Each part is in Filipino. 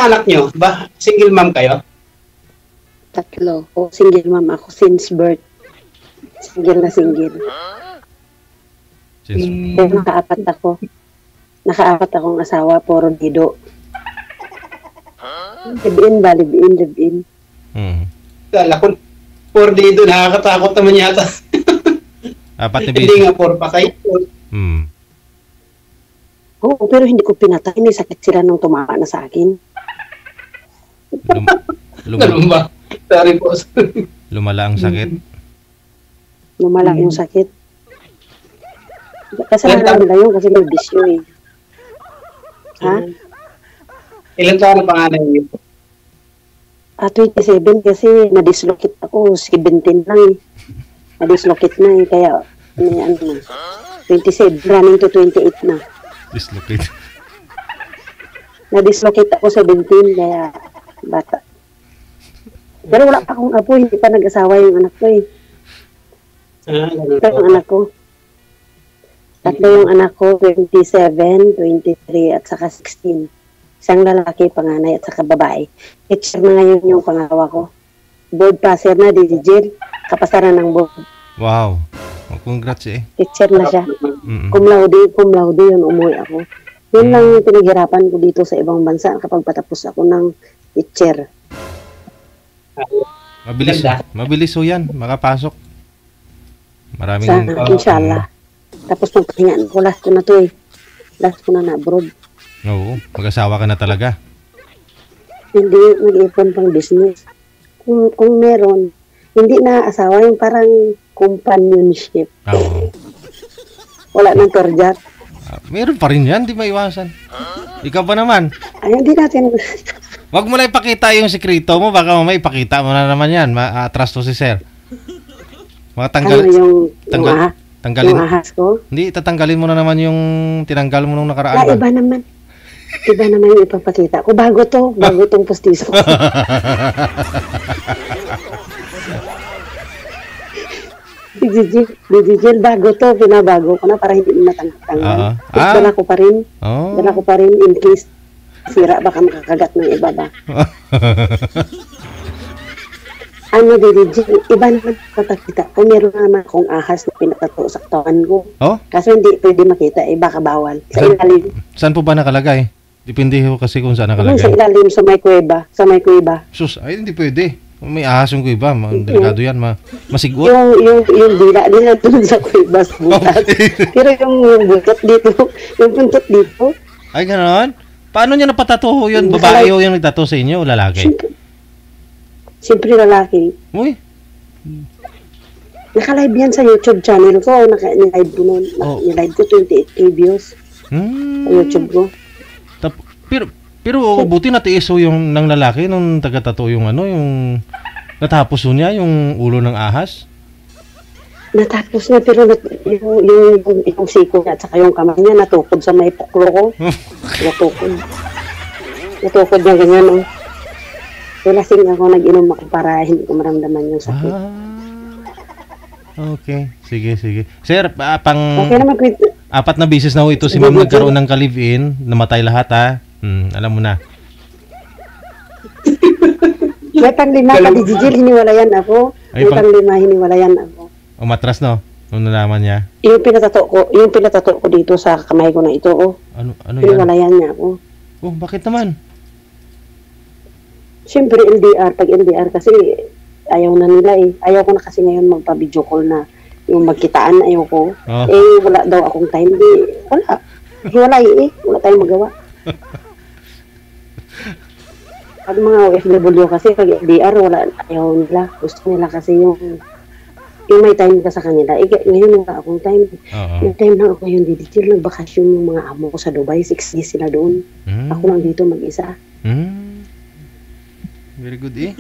anak nyo? Ba, single mom kayo? 3. O, single mom ako since birth. Single na single. Pero nakaapat akong asawa, puro dido. Live-in. Kala ko, for dito, nakakatakot naman yata. Apat na Hindi nga, for patay. Oo, pero hindi ko pinatay. May sakit sila nung tumama na sa akin. Ganun ba? Sorry po. Lumala ang sakit. Lumala yung sakit. Kasalanan nila yun kasi may bisyo eh. Ha? Ilan taon na panganay niyo? 27 kasi na-dislocate ako. 17 lang eh. Na-dislocate na eh. Kaya, may ano na. 27, running to 28 na. Dislocate. Na-dislocate ako 17, kaya bata. Pero wala pa akong apo, hindi pa nag-asawa yung anak ko eh. Ito yung anak ko. 3 yung anak ko, 27, 23, at saka 16. Isang lalaki, panganay, at saka babae. Teacher na ngayon yung pangalawa ko. Board passer na, digigil. Kapasaran ng board. Wow. Congrats eh. Teacher na siya. Cum laude yun, umuwi ako. Yun lang yung pinaghirapan ko dito sa ibang bansa kapag patapos ako ng teacher. Mabilis ho yan, makapasok. Maraming... Inshallah. Tapos magpahingaan ko, last ko na to eh. Last ko na abroad. Oo, mag-asawa ka na talaga. Hindi, mag-ipon pang business. Kung meron, hindi na asawa yung parang companionship. Oo. Wala nang torjat. Meron pa rin yan, di maiwasan. Ikaw ba naman? Ay, hindi natin... Wag mo na ipakita yung sekreto mo, baka mamaya ipakita mo na naman yan. Atras to si sir. Tanggalin. Yung ahas ko? Hindi, tatanggalin mo na naman yung tinanggal mo nung nakaraan. Iba naman. Iba naman yung ipapakita ko. Bago tong postiso. Digigil, bago to, pinabago ko na para hindi mo natanggal. Dala ko pa rin. Dala ko pa rin in case sira, baka makakagat ng iba ba. Ano, digigil, iba naman papakita ko. Meron naman akong ahas na pinatato sa katawan ko. Kaso hindi pwede makita, baka bawal. Sa ilalim. Saan po ba nakalagay? Depende ho kasi kung saan nakalagay. Sa ilalim, sa may kuweba. Sus, ay hindi pwede. May ahas yung kuweba, delikado yan, masigot. Yung dila nila doon sa kuweba sa butas. Pero yung buntot dito, yung buntot dito. Ay, gano'n? Paano niya napatato ho yun? Babae ho yung nagtato sa inyo o lalaki? Siyempre lalaki. Uy. Naka-live yan sa YouTube channel ko. Naka-live ko noon. Naka-live ko 28K views. Sa YouTube ko. Pero buti natiis ho yung ng lalaki nung taga-tato yung yung natapos ho niya yung ulo ng ahas. Natapos na pero yung siko niya at saka yung kamay niya natukod sa may puklo ko. Natukod niya ganyan. Kaya lasing ako, nag-inom ako para hindi ko maramdaman yung sakit. Okay. Sige. Sir, okay naman, 4 na bisis na ho ito si ma'am nagkaroon ng ka-live-in. Namatay lahat ha. Alam mo na. May pang-5 ka digigil, hiniwalayan ako. May pang-5, hiniwalayan ako. Umatras no? Nung nalaman niya. Yung pinatato ko dito sa kamay ko na ito. Ano yan? Hiniwalayan niya ako. Bakit naman? Siyempre LDR, pag LDR kasi ayaw na nila eh. Ayaw ko na kasi ngayon magpa-video call na yung magkitaan, ayaw ko. Wala daw akong time. Wala. Wala tayong magawa. Pag mga OFW kasi, pag LDR, wala, ayaw nila. Gusto nila kasi yung may time ka sa kanila. Ngayon wala akong time. May time lang ako yung didikil. Nagbakasyon yung mga amo ko sa Dubai. 6 days sila doon. Ako lang dito mag-isa. Very good eh.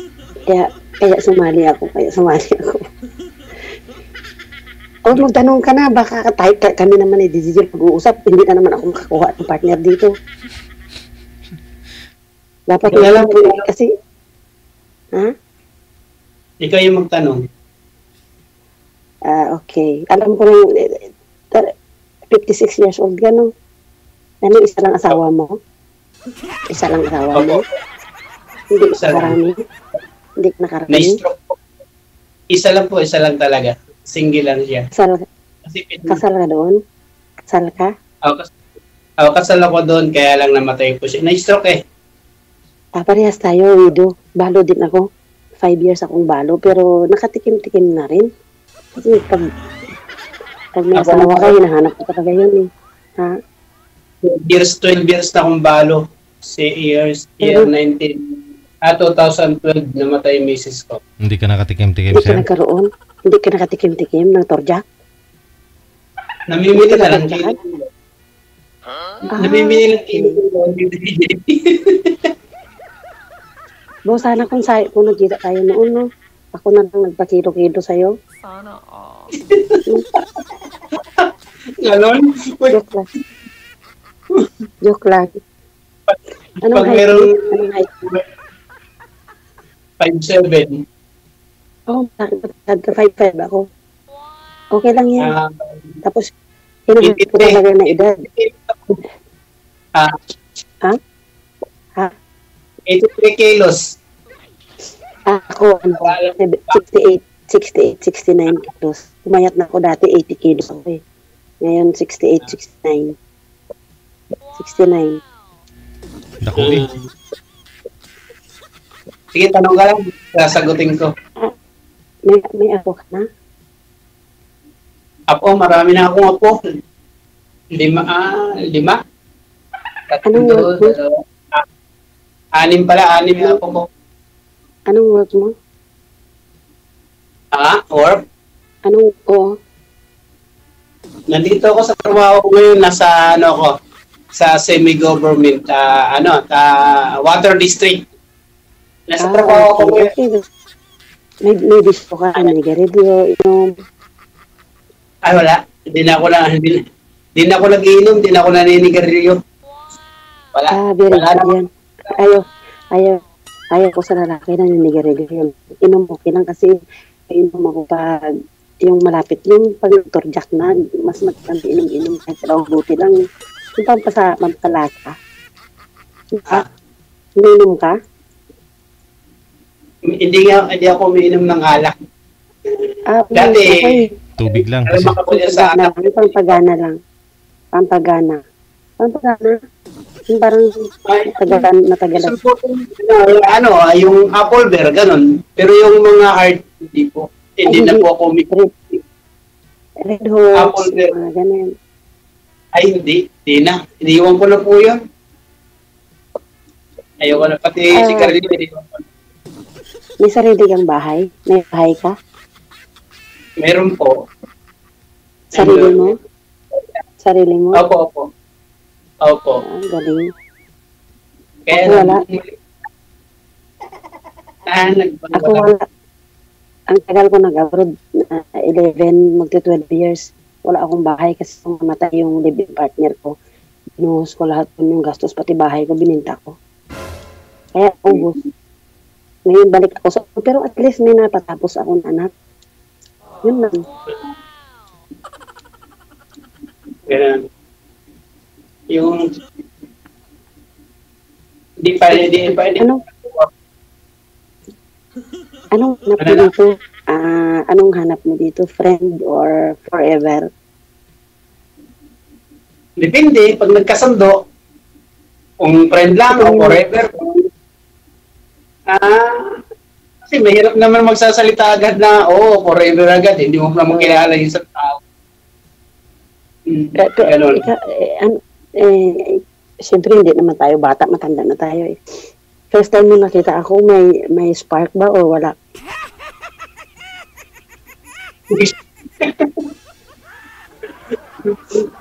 Kaya sumali ako. O magtanong ka na, baka kami naman digigil pag-uusap, hindi na naman ako makakuha ng partner dito. Dapat lang po kasi, Ikaw yung magtanong. Okay. Alam ko lang, 56 years old ka, no? Ano, isa lang asawa mo? Isa lang asawa mo? Hindi Isa lang. nakarami. Hindi nakarami. Na-stroke po. Isa lang talaga. Single lang siya. Kasi Kasal ka doon? Kasal ka? kasal ako doon, kaya lang namatay po siya. Na-stroke eh. Parehas tayo, widow. Balo din ako. 5 years akong balo, pero nakatikim-tikim na rin. Kasi pag may asawa ka, hinahanap ko talaga yun eh. Ha? 12 years na akong balo. Year 2012 namatay yung misis ko. Hindi ka nakatikim-tikim, Hindi ka sir? nagkaroon. Hindi ka nakatikim-tikim ng torjak. Namimili Hindi ka ka lang nakatagtakan? kilo. Namimili lang kilo. Bo, sana kung nagkita tayo noon, no? Ako na lang nagpakilo-kilo sa'yo. Sana all. Ganon? Joke lang. Joke lang. Anong Pag height meron mo? Anong height mo? 5'7". Oh, ka 5'5" ako. Okay lang yan. Ah, Tapos, hinahanap ko talaga na edad. ah, Ha? Ha? 83 kilos. Ako, 68, 69 kilos. Pumayat na ako dati, 80 kilos ako eh. Ngayon, 68, 69. 69. Naku eh. Sige, tanong ka lang. Sasagutin ko. May ako ka na? Apo, marami na akong apo. 5. 5? Anong work mo? 6 pala, 6 na apo ko. Anong work mo? Or? Nandito ako sa trabaho ko ngayon, nasa sa semi-government, water district. Nasa trabaho ko ngayon. Okay. May gusto ka, nanigarilyo, inom. Ay, wala. Hindi na ako nag-iinom, hindi na ako naninigarilyo. Wala. Very Wala good yan. Ayaw ko sa lalaki na nanigarilyo. Inom okay lang kasi inom ako pag yung malapit yung pag torjak na, mas maganda inom-inom kahit daw buti lang. Yung pampalaka. Inom ka? Hindi ako umiinom ng alak. Dati, Okay. Tubig lang. alam Kasi, makapulya sa anak. Pampagana lang. Pampagana. Yung parang matagalan. Yung apple bear, ganun. Pero yung mga hard, hindi po. Hindi na po ako Red Horse, Apple bear. mga ganun. Ay, hindi. Hindi na. Iniwan ko na po yun. Ayoko na. Pati si Carlito, iniwan ko na. May sarili kang bahay? May bahay ka? Meron po. Sarili mo? Sarili mo? Opo. Galing. Kaya Ako wala. Ako wala. Ang tagal ko nag-abroad, 11, magti-12 years. Wala akong bahay kasi nung namatay yung live-in partner ko. Binuhos ko lahat yung gastos, pati bahay ko, bininta ko. Kaya ubos. Ngayon balik ako sa... Pero at least may napatapos akong anak. Yun lang. Ganun. Yung... Hindi pa. Anong hanap mo dito? Anong hanap mo dito? Friend or forever? Depende. Pag nagkasundo, kung friend lang o forever. Kasi mahirap naman magsasalita agad na, forever agad. Hindi mo naman kilala yung isang tao. Ganun. Siyempre, hindi naman tayo bata, matanda na tayo eh. First time mo nakita ako, may spark ba o wala?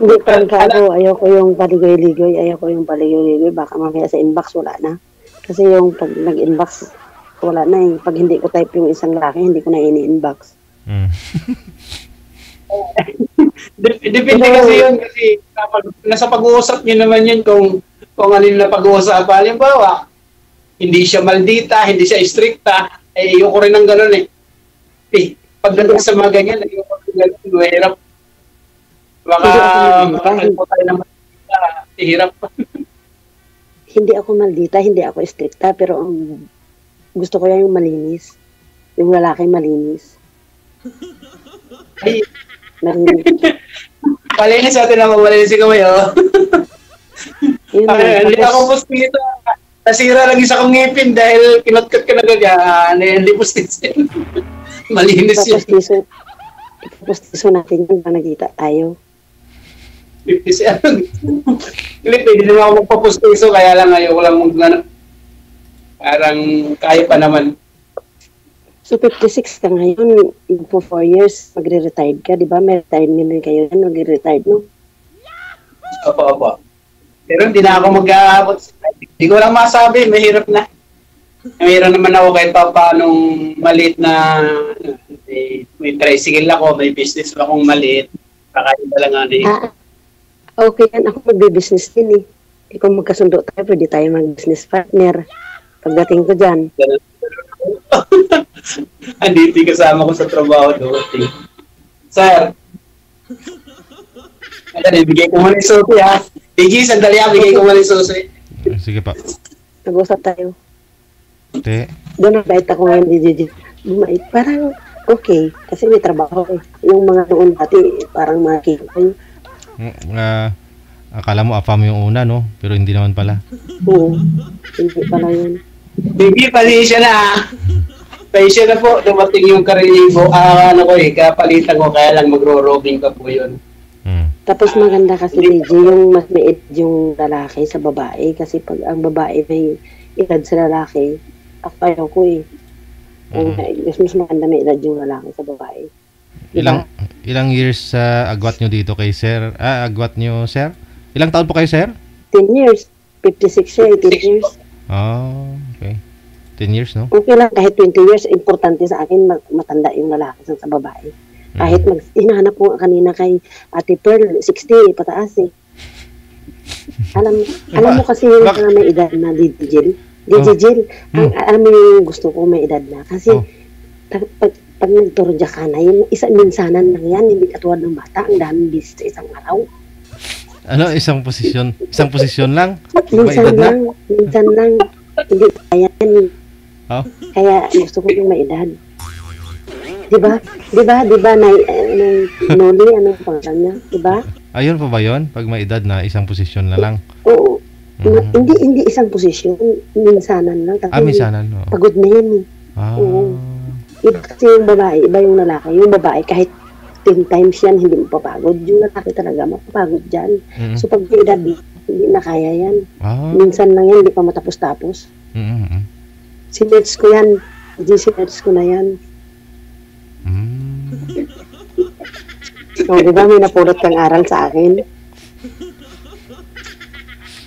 Hindi talaga ako, ayoko yung paligoy-ligoy, baka mamaya sa inbox wala na. Kasi yung pag nag-inbox, wala na eh. Pag hindi ko type yung isang laki, hindi ko na ini-inbox. Depende kasi yun, kasi nasa pag-uusap nyo naman yun kung ano yung napag-uusapan. Halimbawa, hindi siya maldita, hindi siya stricta, ayoko rin ng gano'n eh. Pagdating sa mga ganyan, ayoko rin ng gano'n, mahirap. Baka makalpo tayo ng maldita, hirap. Hindi ako maldita, hindi ako stricta, pero ang gusto ko yan yung malinis. Yung lalaki malinis. Ay, Malinis. malinis natin naman, malinis ikaw oh. Yun na. Hindi Tapos, ako pustiso. Nasira lang isa kong ngipin dahil kinot-cut ka na ganyan. Hindi pustiso. Malinis yun. ipapustiso natin yun pag nagkita tayo. 50 Hindi, pwede naman ako magpapustiso, kaya lang ayaw ko lang parang kaya pa naman. So, 56 ka ngayon, for 4 years, magre-retired ka, di ba? May retirement din kayo yan, magre-retired, no? Opo. Pero hindi na ako mag-aabot. Hindi ko lang masabi, mahirap na. Mahirap naman ako kahit pa paanong maliit na may tricycle ako, may business akong maliit. Kakain na lang ano Okay yan, ako magbe-business din eh. Ikaw magkasundo tayo, pwede tayo mag-business partner. Pagdating ko dyan. Andito yung kasama ko sa trabaho doon. Sir, ayan, ibigay ko muna yung susi ha. Biggie, sandali ha, bigay ko muna yung susi. Sige pa. Nag-usap tayo. Te. Doon nabait ako ngayon, DJ. Bumait. Parang okay, kasi may trabaho eh. Yung mga noon dati, parang makikita ko yun. Akala mo afam yung una, no? Pero hindi naman pala. Oo, hindi pala yun. Biggie, pasensya na ha. Pasensya na po, dumating yung karinibo. Kapalitan ko, kaya lang magro-robing ka po yun. Tapos maganda kasi DJ, yung mas may edad yung lalaki sa babae. Kasi pag ang babae may edad sa lalaki, ayaw ko eh. Mas maganda may edad yung lalaki sa babae. Diba? Ilang years agwat nyo dito kay sir? Agwat nyo, sir? Ilang taon po kayo, sir? 10 years. 56 siya, 10 years. Oh, okay. 10 years, no? Okay lang, kahit 20 years, importante sa akin matanda yung lalaki sa babae. Kahit hinahanap ko kanina kay Ate Pearl, 60, pataas eh. Alam mo kasi yung mga may edad na DJ Jill, alam mo yung gusto ko may edad na. Kasi pag nagturudya ka na, yung minsanan lang yan, hindi katulad ng bata, ang daming bisis sa isang araw. Ano, isang posisyon? Isang posisyon lang? Minsan lang. Hindi kaya yan. Oh? Kaya gusto ko yung may edad. Diba, Noli, anong pangalan niya? Diba? Ayun pa ba yun? Pag may edad na, isang posisyon na lang? Oo. Hindi isang posisyon. Minsanan lang. Minsanan. Oh. Pagod na yan eh. Oo. Iba kasi yung babae, iba yung lalaki. Yung babae, kahit 10 times yan, hindi mapapagod. Yung lalaki talaga, mapapagod dyan. So pag may edad, hindi na kaya yan. Minsan lang yan, hindi pa matapos-tapos. Sinerts ko yan. Sinerts ko na yan. Di ba may napulot kang aral sa akin?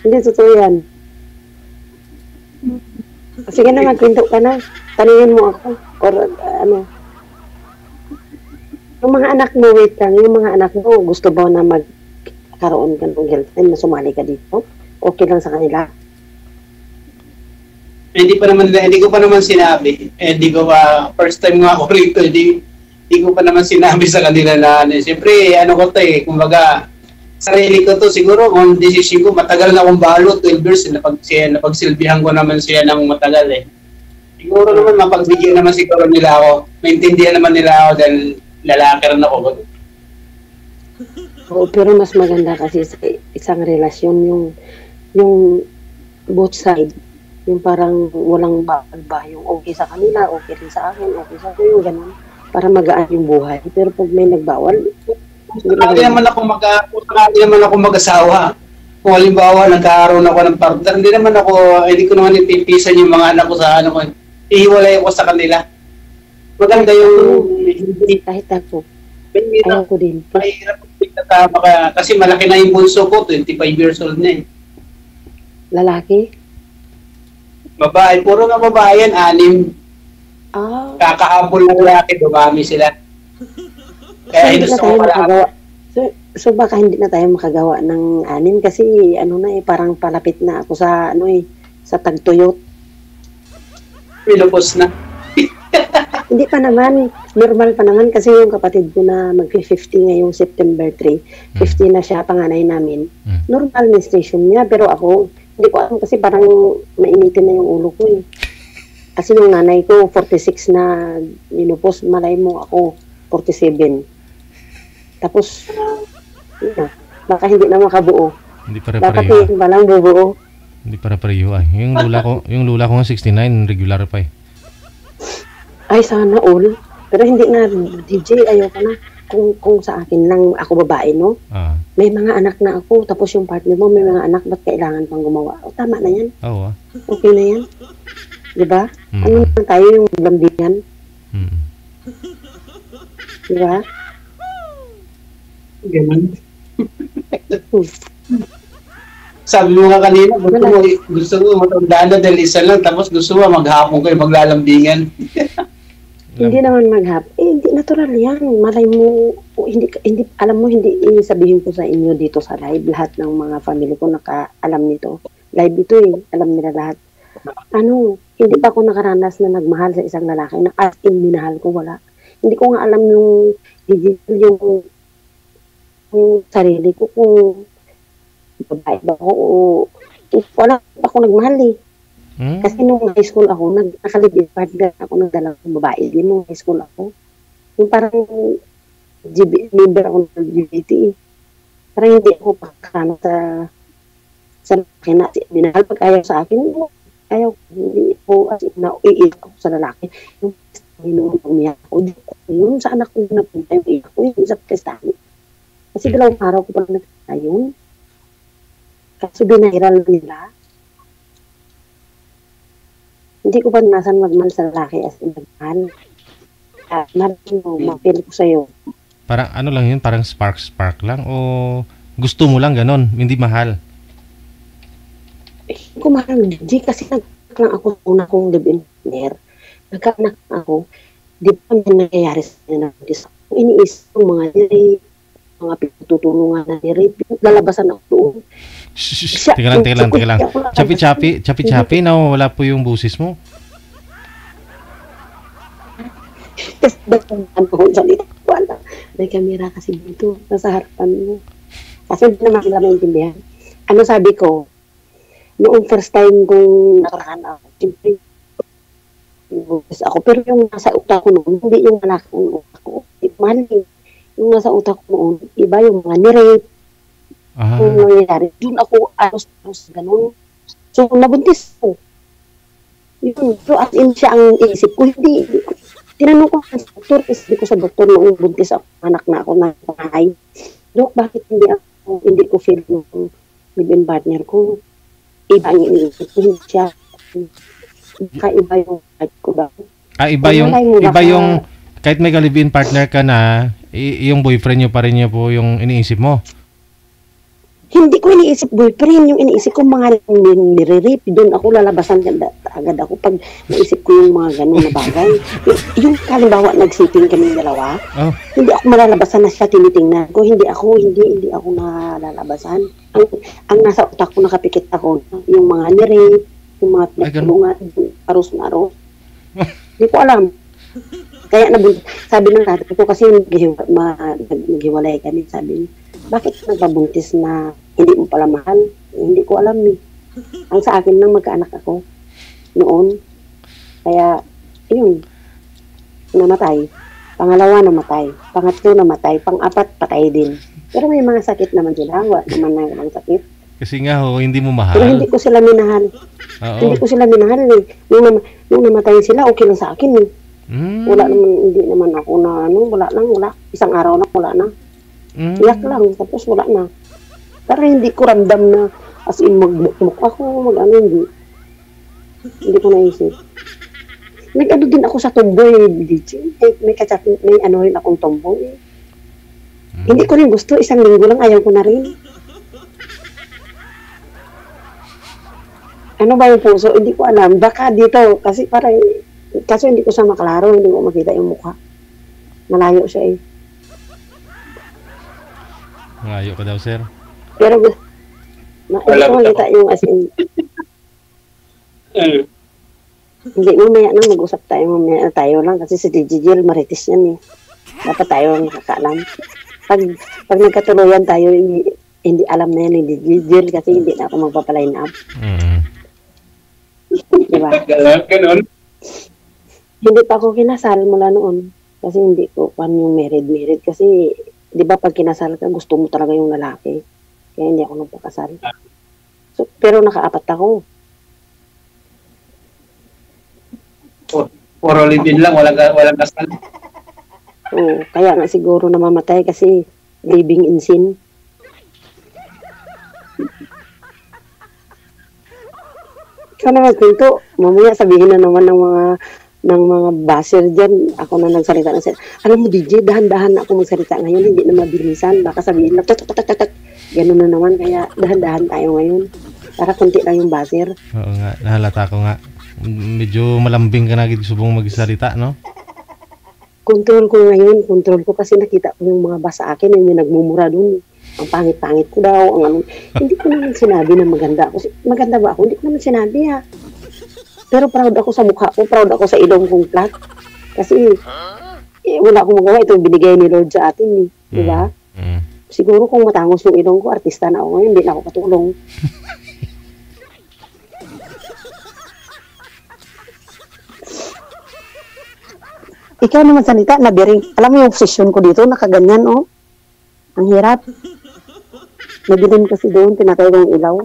Hindi, totoo yan. Sige na, magkwento ka na. Tanungin mo ako. Or ano. Yung mga anak mo, wait lang. Yung mga anak mo, gusto ba na magkaroon ka ng girlfriend na sumali ka dito? Okay lang sa kanila? Hindi ko pa naman sinabi. Hindi ko pa, first time nga ako rito, hindi ko pa naman sinabi sa kanila na siyempre, kumbaga, sarili ko to, siguro, kung decision ko, matagal na akong balo, 12 years, napagsilbihan ko naman siya ng matagal eh. Siguro naman, mapagbigyan naman siguro nila ako, maintindihan naman nila ako dahil lalaki rin ako. Oo, pero mas maganda kasi sa isang relasyon, yung both side, yung parang walang ba, yung okay sa kanila, okay rin sa akin, okay sa akin, yung ganun, para magaan yung buhay. Pero pag may nagbawal, hindi naman ako mag-asawa. Kung halimbawa, nagkaroon ako ng partner, hindi ko naman ipipisan yung mga anak ko sa ihiwalay ako sa kanila. Maganda yung kahit ako. Ayaw ko din. Mahirap kasama ka, kasi malaki na yung bunso ko, 25 years old na eh. Lalaki? Babae, puro nga babae yan, 6. Kakahabol ng lalaki, dumami sila. Kaya so, baka hindi na tayo makagawa ng 6 kasi parang palapit na ako sa sa tagtuyot. Pinupos na. Hindi pa naman, normal pa naman kasi yung kapatid ko na mag-50 ngayong September 3, 50 na siya, panganay namin. Normal menstruation niya, pero ako, hindi ko alam kasi parang mainitin na yung ulo ko eh. Kasi nung nanay ko, 46 na ninupos, malay mo ako, 47. Tapos, yun na, baka hindi na makabuo. Hindi Dapat pare-pareho. yun palang bubuo. Hindi pare-pareho ay. Yung lula ko nga 69, regular pa eh. Ay, sana all. Pero hindi na, DJ, ayoko na. Kung sa akin lang ako babae, no? Ah, May mga anak na ako, tapos yung partner mo may mga anak, ba't kailangan pang gumawa? O, tama na yan. oo ah. Okay na yan. Diba? Mm. Ano naman tayo yung lambingan? Mm. Diba? Ganun. Sabi mo nga kanina, gusto mo matandaan na dahil isa lang, tapos gusto mo maghapon kayo maglalambingan. Hindi naman maghap. Hindi natural yan. Malay mo, hindi, alam mo, hindi sabihin ko sa inyo dito sa live, lahat ng mga family ko nakaalam nito. Live ito eh, alam nila lahat. Hindi pa ako nakaranas na nagmahal sa isang lalaki na as in minahal ko, wala. Hindi ko nga alam yung sarili ko kung babae ba ako o wala pa ako nagmahal eh. Hmm? Kasi nung high school ako, nakalibin partner ako ng dalawang babae din nung high school ako. Yung parang member ako ng LGBT eh. Parang hindi ako pakakano sa lalaki na minahal pag ayaw sa akin. Ayaw, hindi ako as in naiiyak ako sa lalaki. Yung noong umiyak ako, yun sa anak ko napunta yung iyak ko, yung isa prestano. Kasi dalawang araw ko parang nagkita yun. Kasi binahiral nila. Hindi ko pa nasan magmahal sa lalaki as in nagmahal. Maraming mo, mapili ko sa'yo. Parang ano lang yun, parang spark lang o gusto mo lang ganon, hindi mahal. Hindi ko mahal, di kasi nagkak lang ako una kong live-in partner. Nagkaanak ako, di ba may nangyayari sa kanya na iniisip ko mga pinatutulungan na ni-rape, lalabasan ako doon. Teka lang. Chapi-chapi, wala po yung busis mo. Kasi dapat ko salita, wala. May kamera kasi dito, nasa harapan mo. Kasi hindi naman nila maintindihan. Ano sabi ko, noong first time kong nakaraan ako, siyempre, busis ako. Pero yung nasa utak ko noon, hindi yung malaki ng utak ko. Mali. Yung nasa utak ko noon, iba yung mga ni-rape, kung nangyayari. Doon ako aros ganun. So, nabuntis ko. Yun. So, as in siya ang isip ko, hindi. Tinanong ko sa doktor, isip ko sa doktor noong buntis ako, anak na ako na pangahay. Dok, bakit hindi ko feel ng live-in partner ko? Iba ang iniisip ko, hindi siya. Iba yung heart ko daw. Iba yung, kahit may ka-live-in partner ka na, yung boyfriend nyo pa rin niya po yung iniisip mo. Hindi ko iniisip boyfriend, yung iniisip ko mga nire-rape, doon ako lalabasan agad ako pag naisip ko yung mga ganun na bagay. Yung kalimbawa nagsiping kami dalawa, hindi ako malalabasan na siya tinitingnan ko, hindi ako nalalabasan. Ang nasa utak ko, nakapikit ako, yung mga nire-rape, yung mga pinagtulungan, aros na aros. Hindi ko alam. Kaya sabi ng tatay ko kasi naghiwalay kami, sabi niya, bakit nagpabuntis na hindi mo pala mahal? Hindi ko alam eh. Ang sa akin lang magkaanak ako noon. Kaya, yun, namatay. Pangalawa namatay. Pangatlo namatay. Pang-apat patay din. Pero may mga sakit naman sila. Wala naman na ibang sakit. Kasi nga hindi mo mahal. Pero hindi ko sila minahal. Oo. Hindi ko sila minahal eh. Nung namatay sila, okay lang sa akin eh. Wala naman, hindi naman ako na wala. Isang araw na, wala na. Iyak lang, tapos wala na. Pero hindi ko ramdam na as in magbukmuk ako, hindi. Hindi ko naisip. Nag-ano din ako sa tomboy, DJ. May ano rin akong tomboy. Hindi ko rin gusto, isang linggo lang, ayaw ko na rin. Ano ba yung puso? Hindi ko alam. Baka dito, kasi hindi ko siya maklaro, hindi ko makita yung mukha. Malayo siya eh. Malayo ka daw, sir. Pero hindi ko makita yung as in. Hindi, mamaya na mag-usap tayo. Mamaya tayo lang kasi si DJ Jill maritis yan eh. Dapat tayo ang nakakaalam. Pag nagkatuluyan tayo, hindi alam na yan ni DJ Jill kasi hindi na ako magpapalain up. Mm. Diba? Ganun. Hindi pa ako kinasal mula noon. Kasi hindi ko yung married. Kasi, di ba pag kinasal ka, gusto mo talaga yung lalaki. Kaya hindi ako nagpakasal. So, pero nakaapat ako. Puro live-in lang, walang kasal. Oo, kaya nga siguro namamatay kasi living in sin. Ikaw na magkwento. Mamaya sabihin na naman ng mga baser dyan. Ako na nagsalita na sila. Alam mo, DJ, dahan-dahan na ako magsalita ngayon. Hindi na mabilisan. Baka sabihin na, tat. Ganun na naman. Kaya dahan-dahan tayo ngayon. Para konti lang yung baser. Oo nga, nahalata ko nga. Medyo malambing ka na subong magsalita, no? Control ko ngayon. Control ko kasi nakita ko yung mga basa akin. Yung nagmumura dun. Ang pangit-pangit ko daw. Hindi ko naman sinabi na maganda ako. Maganda ba ako? Hindi ko naman sinabi ha. Pero proud ako sa mukha ko. Proud ako sa ilong kong flat. Kasi wala akong magawa. Ito binigay ni Lord sa atin. Di ba? Siguro kung matangos yung ilong ko, artista na ako ngayon. Hindi na ako katulong. Ikaw naman salita, nabiring. Alam mo yung position ko dito, nakaganyan, oh. Ang hirap. Nabilin kasi doon, tinatay ko yung ilaw.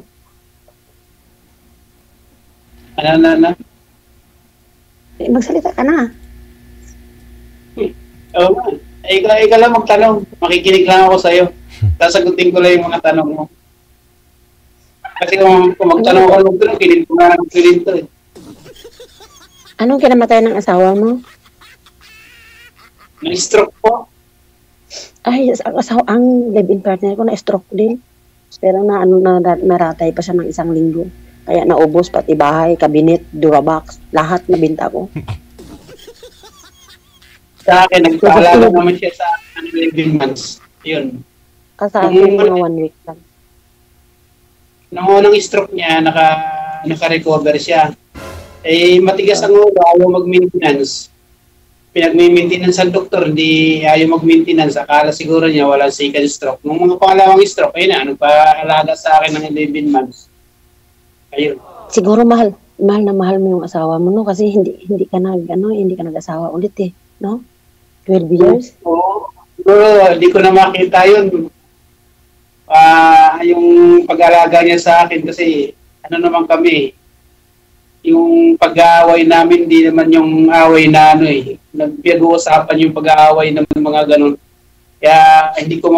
Ano? Magsalita ka na. Oo. Ikaw lang magtanong. Makikinig lang ako sa'yo. Sasagutin ko lang yung mga tanong mo. Kasi kung magtanong ako ng tanong, kinig ko nga ng kilig to eh. Anong kinamatay ng asawa mo? Na-stroke po. Ay, ang live-in partner ko na-stroke din. Pero naratay pa siya ng 1 linggo. Kaya naubos pati bahay, kabinet, durabox, lahat nabinta ko. Sa akin, nagpaalala naman siya sa 11 months. Yun. Sa akin, mga 1 week lang. Nung unang stroke niya, naka-recover siya. Eh, matigas ang ulo, ayaw mag-maintenance. Pinag-maintenance ang doktor, hindi ayaw mag-maintenance. Akala siguro niya walang second stroke. Nung mga pangalawang stroke, ayun na, nagpaalaga sa akin ng 11 months. Ayun. Siguro mahal na mahal mo yung asawa mo, no? Kasi hindi ka nag-asawa ulit eh, no? 12 years? Oo. Pero hindi ko na makita yun. Yung pag-alaga niya sa akin kasi ano naman kami, yung pag-aaway namin, hindi naman yung away na nagpag-uusapan yung pag-aaway ng mga ganun. Kaya hindi ko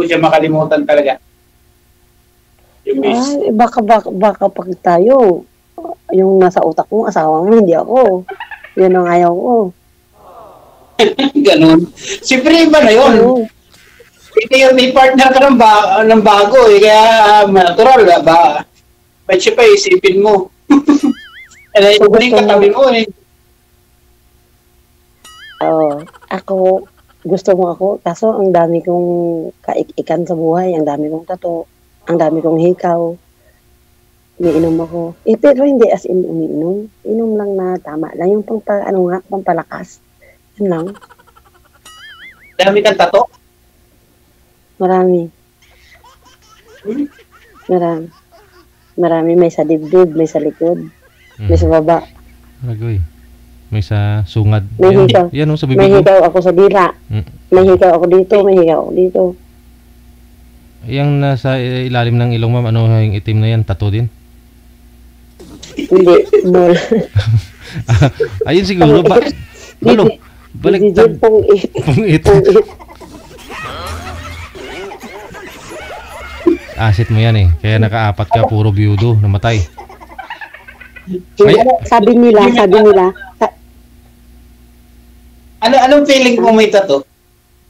siya makalimutan talaga. Ay, baka pag tayo, yung nasa utak mo, asawa mo, hindi ako. Yan ang ayaw ko. Ganun. Siyempre iba na yun. May partner ka ng bago eh. Kaya natural ba? Ba't siya pa isipin mo? Yung katabi mo eh. Ako, gusto mo ako. Kaso ang dami kong kaikikan sa buhay. Ang dami kong tato. Ang dami kong hikaw. Umiinom ako. Pero hindi as in umiinom. Inom lang na tama lang. Yung pampalakas. Yun lang. Dami kang tato? Marami. Marami. May sa dibdib, may sa likod, may sa baba. Lagoy. May sa sungad. May hikaw. Yan sa bibig. May hikaw ako sa dila. May hikaw ako dito, may hikaw ako dito. Yung nasa ilalim ng ilong, ma'am, ano yung itim na yan? Tattoo din? Hindi, mall. Ayun siguro. Balik. Pungit. Asset mo yan eh. Kaya nakaapat ka, puro byudo, namatay. Sabi nila. Anong feeling kung may tattoo?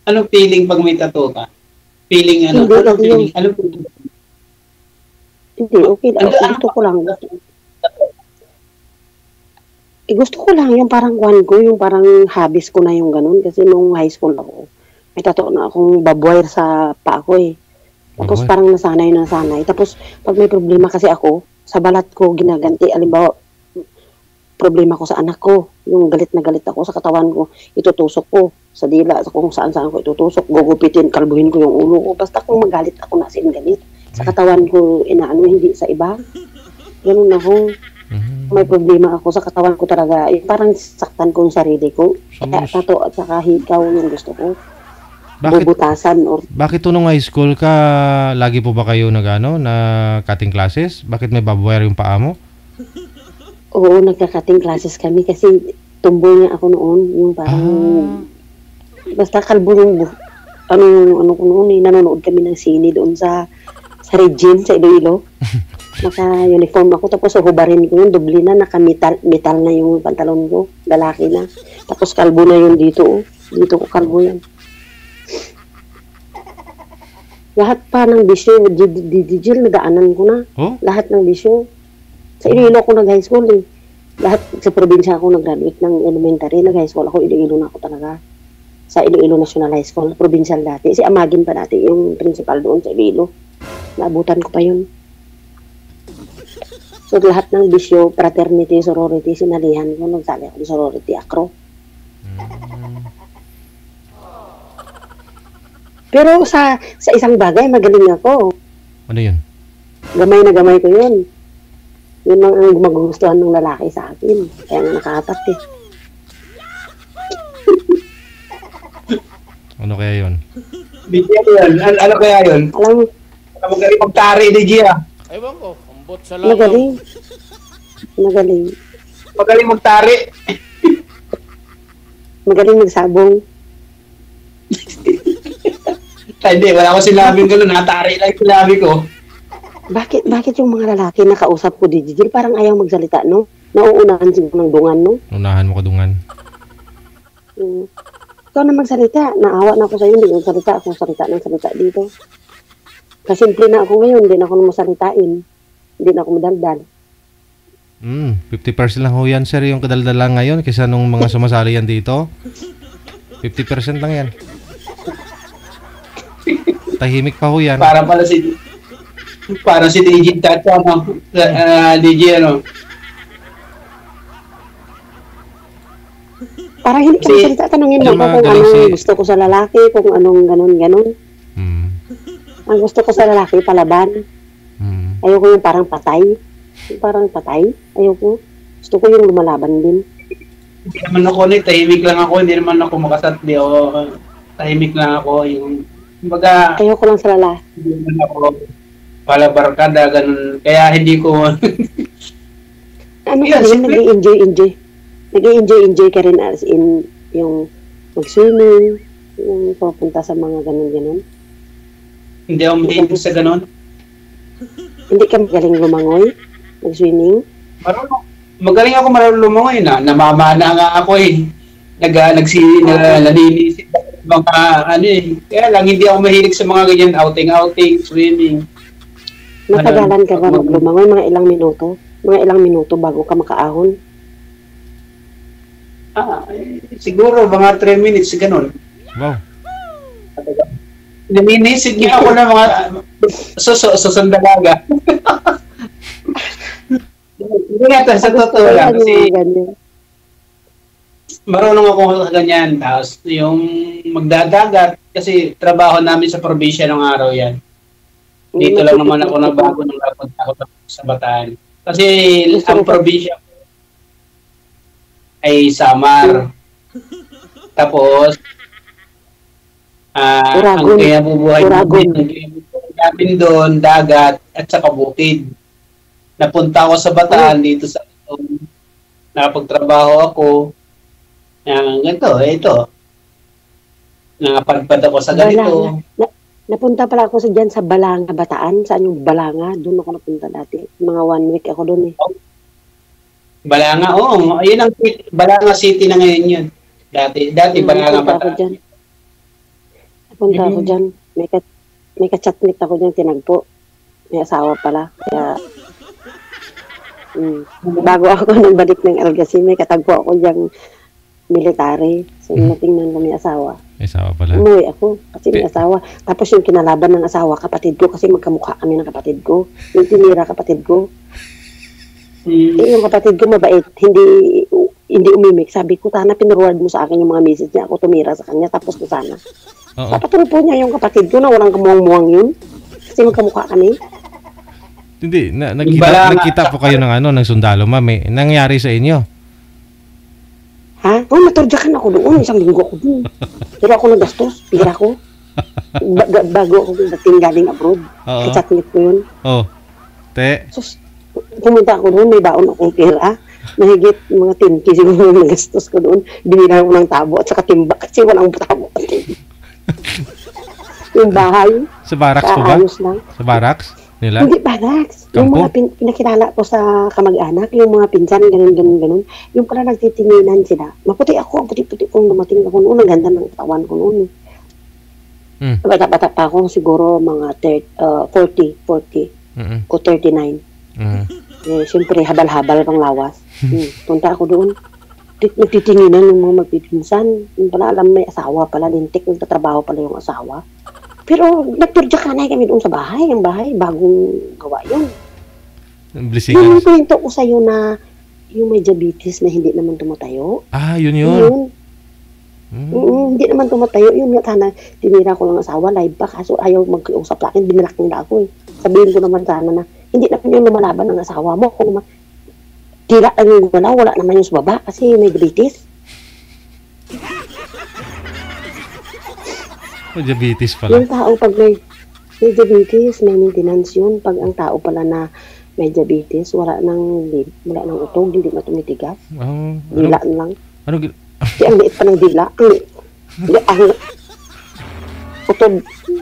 Anong feeling pag may tattoo ka? Feeling ano? Anong feeling? Anong feeling? Hindi, okay lang. Gusto ko lang. Gusto ko lang yung parang yung parang hobbies ko na yung ganun. Kasi nung high school ako, may tattoo na akong babwire sa paa ko eh. Tapos parang nasanay. Tapos pag may problema kasi ako, sa balat ko ginaganti. Alimbawa, problema ko sa anak ko. Yung galit na galit ako sa katawan ko, itutusok ko sa dila, kung saan ko itutusok, gugupitin, kalbuhin ko yung ulo ko. Basta kung magalit ako na galit. Sa katawan ko, inaano, hindi sa iba. Ganun ako. May problema ako sa katawan ko talaga. Parang saktan ko yung sarili ko. Kaya tato at saka hikaw yung gusto ko. Bubutasan. Bakit to nung high school ka, lagi po ba kayo na cutting classes? Bakit may babawer yung paa mo? Oo, nagka-cutting classes kami kasi tumboy nga ako noon. Yung parang, basta kalbo yung, ano ko noon nanonood kami ng sine doon sa Regine, sa Iloilo. Naka-uniform ako, tapos hubarin ko yun, doble na, naka-metal na yung pantalon ko, lalaki na. Tapos kalbo na yun dito, dito ko kalbo yan. Lahat pa ng bisyo, Digil, nagaanan ko na. Oh? Lahat ng bisyo. Sa Iloilo ako nag-high school eh. Lahat sa probinsya ako nag-graduate ng elementary, nag-high school ako, Iloilo na ako talaga. Sa Iloilo National High School, provincial dati. Si Amagin pa dati, yung principal doon sa Iloilo. Naabutan ko pa yun. So lahat ng bisyo, fraternity, sorority, sinalihan ko. Nagsali ako ng sorority, acro. Pero sa isang bagay, magaling ako. Ano yun? Gamay na gamay ko yun. Yun lang ang magugustuhan ng lalaki sa akin. Kaya nga nakaapat eh. Ano kaya yun? Bigyan mo yan. Ano kaya yun? Alam mo, Magaling magtari ni Gia. Ewan ko, ambot sa lang. magaling. Magaling. Magaling magtari. Magaling magsabong. Hindi, wala ko sinabing gano'n. Natari lang yung sinabi ko. Bakit yung mga lalaki nakausap ko, Digil, parang ayaw magsalita, no? Nauunahan siguro ng dungan, no? Unahan mo kadungan. Ikaw na magsalita. Naawa na ako sa'yo, hindi magsalita. Ako salita ng salita dito. Kasimple na ako ngayon, hindi na ako masalitain. Hindi na ako madaldal. 50% lang ho yan, sir, yung kadaldala ngayon kaysa nung mga sumasali yan dito. 50% lang yan. Tahimik pa ho yan. Para si DJ Tato, ano? DJ, ano? Parang hindi ka magsalita. Tanungin mo ko kung anong gusto ko sa lalaki, kung anong ganon-ganon. Ang gusto ko sa lalaki, palaban. Ayoko yung parang patay. Yung parang patay. Ayoko. Gusto ko yung lumalaban din. Hindi naman ako, tahimik lang ako. Hindi naman ako makasatli. Tahimik lang ako. Yung, kumbaga, ayoko lang sa lalaki. hindi naman ako palabarkada, ganun. Kaya hindi ko... Ano Yeah, ka rin, simple. nag-i-enjoy. Nag-i-enjoy ka rin as in yung mag-swimming, yung pupunta sa mga ganon-ganon. Hindi ako mahilig sa ganun. Hindi ka magaling lumangoy, mag-swimming. Magaling ako marunong lumangoy na. Namamana nga ako eh. Naninisid mga ano eh. Kaya lang hindi ako mahilig sa mga ganyan outing, swimming. Natagalan ka ba maglumangoy? Mga ilang minuto? Mga ilang minuto bago ka makaahon? Siguro mga 3 minutes, ganun. Wow. Naninisid nga ako ng mga susundalaga. Hindi nga sa totoo lang kasi marunong ako sa ganyan. Tapos yung magdadagat kasi trabaho namin sa probinsya ng araw yan. Dito lang naman ako nabago nung napunta ako sa Bataan. Kasi ang probinsya ay Samar. Tapos ang kaya bubuhay namin doon, dagat at saka bukid. Napunta ako sa Bataan dito sa nakapagtrabaho ako. Ito. Napadpad ako sa ganito. Napunta pala ako dyan sa Balanga, Bataan. Saan yung Balanga? Doon ako napunta dati. Mga 1 week ako doon eh. Balanga, oo. Ayun ang Balanga City na ngayon yun. Dati Balanga, Bataan. Napunta ako dyan. May kachatnik ako dyan, tinagpo. May asawa pala. Kaya, bago ako nagbalik ng Algasin, may katagpo ako dyan military. So, natingnan ko may asawa. May asawa pala. Umuwi ako kasi may asawa. Tapos yung kinalaban ng asawa, kapatid ko, kasi magkamukha kami ng kapatid ko. Yung tinira kapatid ko. Yung kapatid ko mabait, hindi umimik. Sabi ko, Tana, pinurward mo sa akin yung mga message niya. Ako tumira sa kanya, tapos ko sana. Papatulpo niya yung kapatid ko na walang kamuang-muang yun. Kasi magkamukha kami. Hindi, Bala- nagkita po kayo ng ng sundalo, ma'am. Nangyari sa inyo. Ha? Oh, natordyakan ako doon. Isang linggo ako doon. Pero ako nagastos. Pira ko. Bago ako dating galing abroad. Oo. Kachatlit ko yun. Oh. Te. Sus, pumunta ako doon. May baon akong pira. Mahigit mga 10K siguro yung nagastos ko doon. Binila ko ng tabo at saka timba. Kasi walang tabo. Yung bahay. Sa barracks po ba? Kaayos lang. Sa barracks nila? Hindi barracks. Yung Kampo? mga pinakilala ko sa kamag-anak, yung mga pinsan, ganun. Yung pala nagtitinginan sila. Maputi ako, ang puti-puti kong dumating ako noon. Ang ganda ng katawan ko noon. Bata-bata pa ako, siguro mga 40 Mm-mm. o 39. Mm. Siyempre, habal-habal pang lawas. Punta ako doon. Nagtitinginan yung mga magpipinsan. Yung pala, alam, may asawa pala, lintik, nagtatrabaho pala yung asawa. Pero nagturdyakanay kami doon sa bahay. Ang bahay, bagong gawa yun. Blessing. Yung kwento ko sa'yo na yung may diabetes na hindi naman tumatayo. Ah, yun. Hindi naman tumatayo. Yun nga sana, tinira ko ng asawa, live pa. Kaso ayaw mag-usap sa akin, binalak nila ako eh. Sabihin ko naman sana na, hindi naman yung lumalaban ng asawa mo. Kung naman, tira lang yung wala naman yung sa baba kasi may diabetes. Diabetes pala. Yung tao pag may diabetes, may maintenance yun. Pag ang tao pala na may diabetes, wala nang utog, hindi na tumitigas. Oh, Dila lang. Ano Di ang liit pa ng dila. Ang utog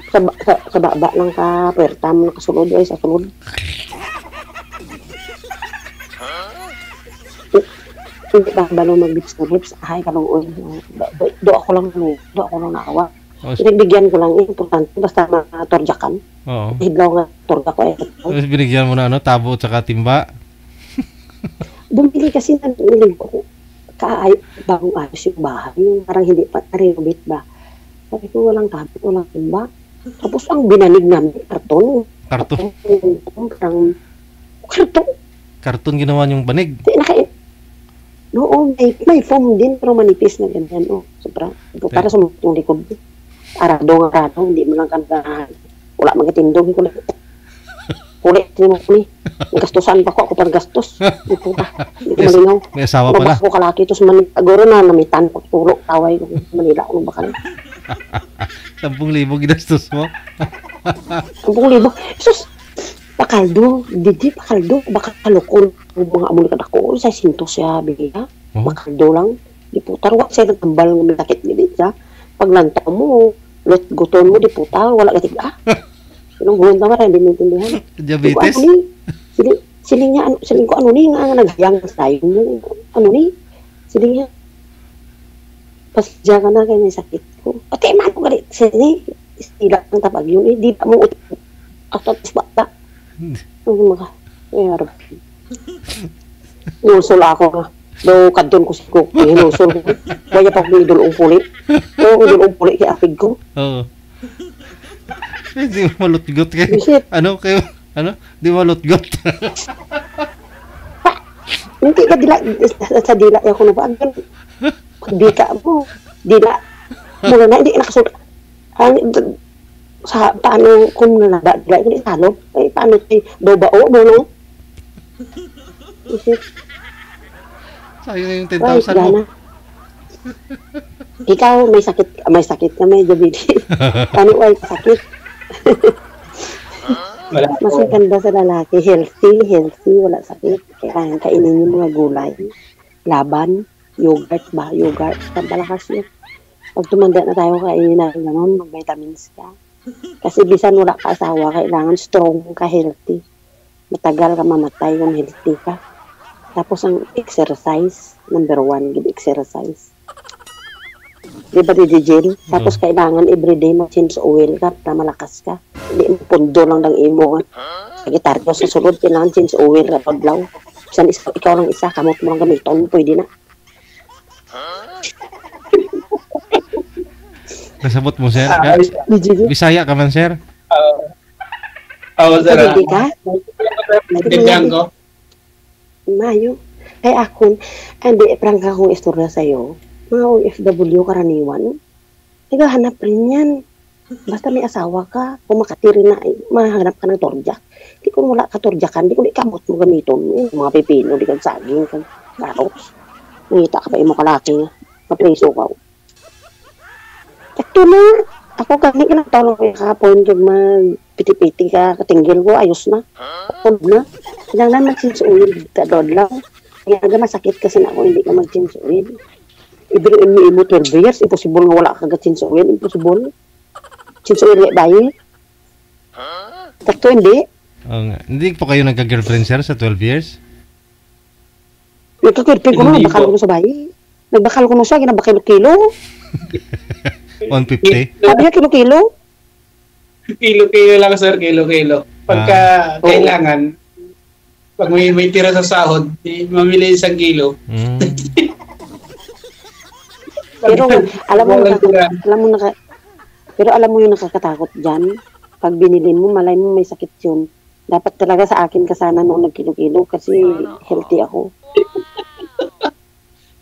sa baba lang ka, puwerta mo nakasunod ay sa sunod. Hindi ba balong mag-lips na lips? Ay, kalong oil. Do ako lang nakawa. Oh, Pinagbigyan ko lang, importante, basta matorjakan. Oo. Higlaw nga, torja ko eh. Tapos binigyan mo na tabo at saka timba. Bumili kasi ng ko, bagong ayos yung bahay, yung parang hindi pa, renovate ba? Sabi ko, walang tabo, walang timba. Tapos ang binanig namin, karton. Karton. Parang, karton. Karton ginawa yung banig. Oo, may foam din, pero manipis na ganyan. Oh, sobra. Para sa mutong likod. Arado, hindi mo lang wala magkatindog. Kulit, hindi mo kuli. Gastusan pa ko pag gastos. Hindi ko malinaw. May asawa pala. Mabas ko kalaki, tapos agoro na namitan, pagtulog, taway ko. Manila ako ng bakal. 10,000 ginastos mo? 10,000. Sus, pakaldo, baka kalukon. Mga amon ka dako, sa sinto siya, bigla. Pakaldo lang. Di po, tarwak siya nagtambal ng may sakit nila siya. Pag lantaw mo, guton mo, di po, wala ka tigla. Sinong buwan tama rin, hindi maintindihan. Diabetes? Siling ko, nga naghayang sa tayo. Siling niya. Pasya ka na kayo may sakit ko. Pati, mano ka rin. Istila ng tapag yun. Di ba mo atos bata. Ang mga, mayroon. Ngusol ako nga. Do kadton ko si Cook, hinusol ko. Baya pa ko idulong puli. Idulong puli kay apig ko. Oo. Hindi mo malutgot kayo. Visit. Di mo malutgot. Hindi ka dila, sa dila ako na ba? Pagdika mo, dila. Mula na, hindi nakasunod. Sa paano kung nalada, dila, hindi salog. Ay, paano tayo, dobao, no? Visit. Sayang yung Ay, 10,000 mo. Ikaw, may sakit ka, may diabetes. Ano ay sakit? Mas maganda sa lalaki, healthy, wala sakit. Kaya kainin yung mga gulay. Laban, yogurt, pambalakas yun. Pag tumanda na tayo, kainin na gano'n, mag-vitamins ka. Kasi bisan wala ka asawa, kailangan strong ka, healthy. Matagal ka mamatay kung healthy ka. Tapos ang exercise, number 1, give exercise. Di ba di gel? Tapos kailangan everyday mag-change oil ka para malakas ka. Hindi mo pundo lang ng imo. Sa gitaryo sa sulod, kailangan change oil ka paglaw. Ikaw lang isa, kamot mo lang gamiton, pwede na. Nasabot mo, sir? Bisaya ka man, sir? Sir. Pwede ka? Tindihan ko. Mayo. Kay akon, hindi, prangka kong istorya sa'yo. Mga OFW karaniwan, naghahanap rin yan. Basta may asawa ka, kung makatiri na, mahanap ka ng torjak. ko wala katurjakan, di ko di kamot mo gamiton. Mga pipino, di kang saging, kang carrots. Nangita ka pa mo kalaki nga. Kapreso ka. Ito na. Ako gani ka nagtawag ko kahapon kung magpiti-piti ka, katinggil ko, ayos na. Tulog na. Kailangan magsinsuin ka doon lang. Kaya nga masakit kasi na ako hindi ka magsinsuin. Ibiruin mo 12 years, imposible nga wala ka agad-sinsuin, imposible. Sinsuin nga bayi. Takto hindi. Hindi po kayo nagka-girlfriend, sir, sa 12 years? Nagka-girlfriend ko na, nagbakal ko sa bayi. Nagbakal ko na siya, ginabakilo-kilo. 150? Sabi niya kilo-kilo. Kilo-kilo lang, sir. Kilo-kilo. Pagka kailangan, pag may tira sa sahod, mamili 1 kilo. Pero alam mo yung nakakatakot dyan. Pag binili mo, malay mo may sakit yun. Dapat talaga sa akin ka sana noong nagkilo-kilo kasi healthy ako.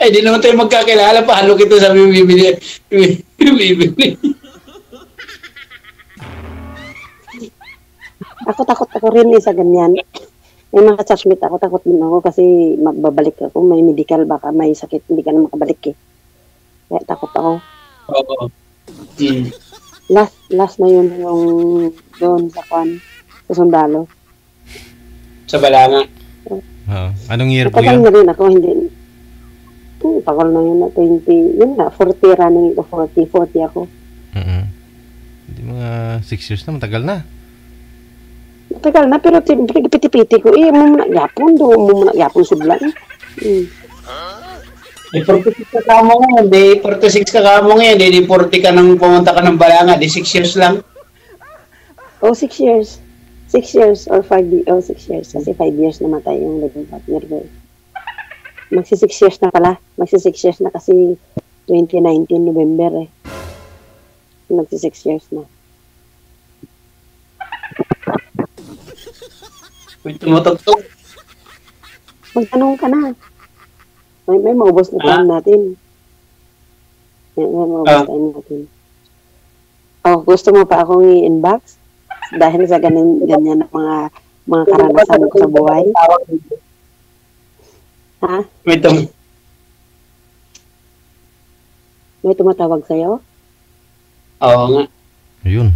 Di naman tayo magkakilala pa. Halo kita sabi mo bibili. Ako takot ako rin sa ganyan. May mga churchmate ako, takot din ako kasi magbabalik ako. May medical, baka may sakit, hindi ka na makabalik eh. Kaya takot ako. Oo. Last na yun yung doon sa kwan, sa Sundalo. Sa Balanga. Anong year po Matagal yun? na rin ako, hindi. Tagal na yun na 20, yun na, 40 running ito, 40 ako. Hindi mga 6 years na, matagal na. Matagal na, pero piti-piti ko, mo muna yapon, doon mo muna yapon sublan. 46 ka kamo ngayon, 46 ka kamo ngayon, 40 ka nang pumunta ka ng Balanga, 6 years lang. 6 years. 6 years or 5 years, 6 years. Kasi 5 years namatay yung living partner ko. Magsi 6 years na pala. Magsi 6 years na kasi 2019 November eh. Magsi 6 years na. May tumutugtog. Magtanong ka na. May maubos na time natin. May maubos time natin. Gusto mo pa akong i-inbox? Dahil sa ganyan na mga karanasan ko sa buhay. Ha? May tumatawag sa'yo? Oo nga. Ayun.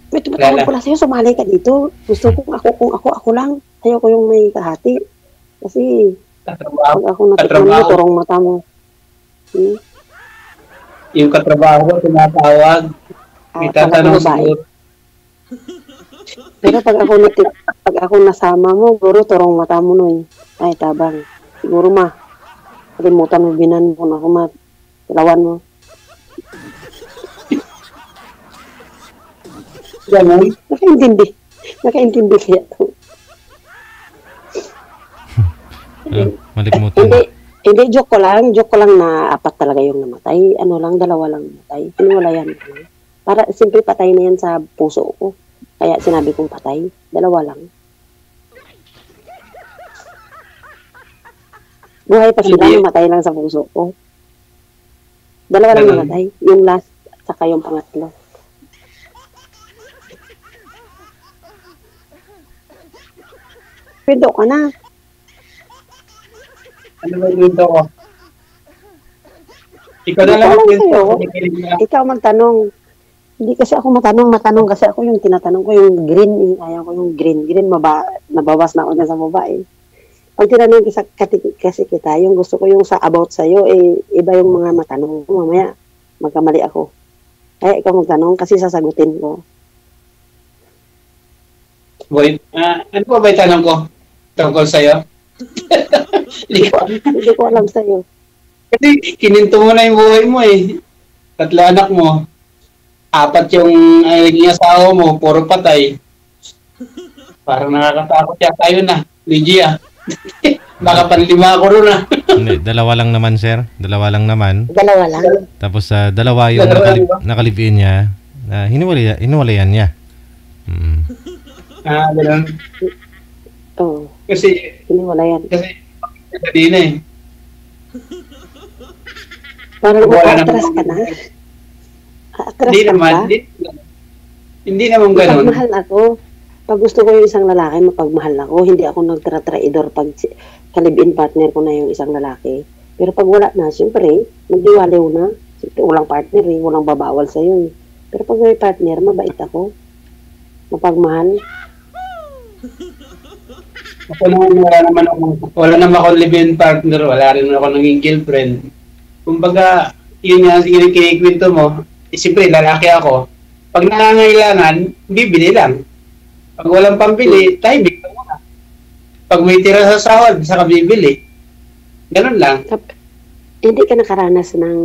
May tumatawag pala sa'yo, sumali ka dito. Gusto kong ako lang. Ayaw ko yung may kahati. Kasi, pag ako natikman mo, turong mata mo. Yung katrabaho ko, tumatawag. May tatanong siguro. Pero pag ako nasama mo, siguro turong mata mo nun. Ay, tabang. Siguro kalimutan mo binan mo na ako tilawan mo. Ganun? Nakaintindi kaya to. Malimutan. Hindi, joke ko lang na 4 talaga yung namatay. 2 lang, 2 lang namatay. Hiniwalayan ko. Para simple patay na yan sa puso ko. Kaya sinabi kong patay. 2 lang. Buhay pa sila, namatay lang sa puso ko. 2 lang namatay. Yung last, saka yung pangatlo. Pwede ka na. Ano ba yung ko? Ikaw na lang Ikaw magtanong. Hindi kasi ako matanong kasi ako yung tinatanong ko yung green. Ayaw ko yung green. Nabawas na ako dyan sa babae. Pag tinanong kasi kita, yung gusto ko yung sa about sa'yo, iba yung mga matanong ko. Mamaya, magkamali ako. Kaya ikaw magtanong kasi sasagutin ko. Boy, ano pa ba yung tanong ko? Tungkol sa'yo? Hindi ko alam sa'yo. Kasi kininto mo na yung buhay mo eh. 3 anak mo. 4 yung naging asawa mo, puro patay. Parang nakakatakot yata yun na. Lygia. Baka panlima ako rin Hindi, 2 lang naman, sir. 2 lang naman. 2 lang. Tapos 2 yung nakalibin niya. Hinuwalayan niya. Ganun. Oo. Kasi, Hiniwalayan. kasi na eh. Parang Wala atras ka na. Atras Hindi ka naman. ba? Hindi naman ganun. Pagmahal ako. Pag gusto ko yung isang lalaki, mapagmahal ako. Hindi ako nagtra-traidor pag kalibin partner ko na yung isang lalaki. Pero pag wala na, siyempre, magdiwaliw na. Siyempre, walang partner eh. Walang babawal sa'yo eh. Pero pag may partner, mabait ako. Mapagmahal. Ako naman, wala naman ako live-in partner, wala rin ako naging girlfriend. Kumbaga, yun nga, kinikwento mo, siyempre, lalaki ako. Pag nangangailangan, bibili lang. Pag walang pambili, tahimik ka muna. Pag may tira sa sahod, saka bibili. Ganun lang. Hindi ka nakaranas ng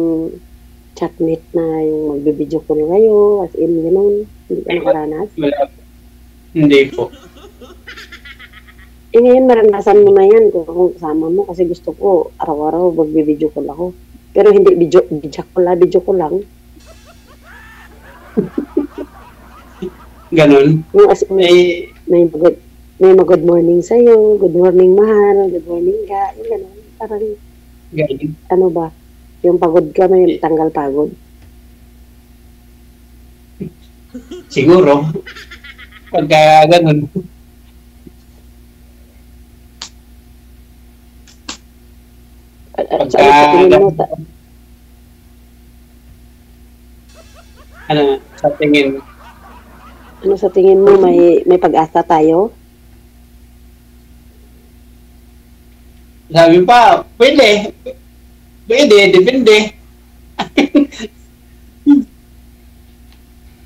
chatmate na yung magbibideo call kayo, as in, gano'n. Hindi ka nakaranas? Wala. Hindi po. Ngayon, maranasan mo na yan kung kasama mo kasi gusto ko, araw-araw magbibideo call ako. Pero hindi video ko lang. Ganun. Yung as in, may good morning sa'yo, good morning mahal, good morning ka, yung gano'n. Parang, Ganun. ano ba, yung pagod ka, may tanggal pagod. Siguro. Pagka ganun. At sa tingin mo, Ano, sa tingin, ano sa tingin mo, may pag-asa tayo? sabi pa, pwede. Pwede, depende.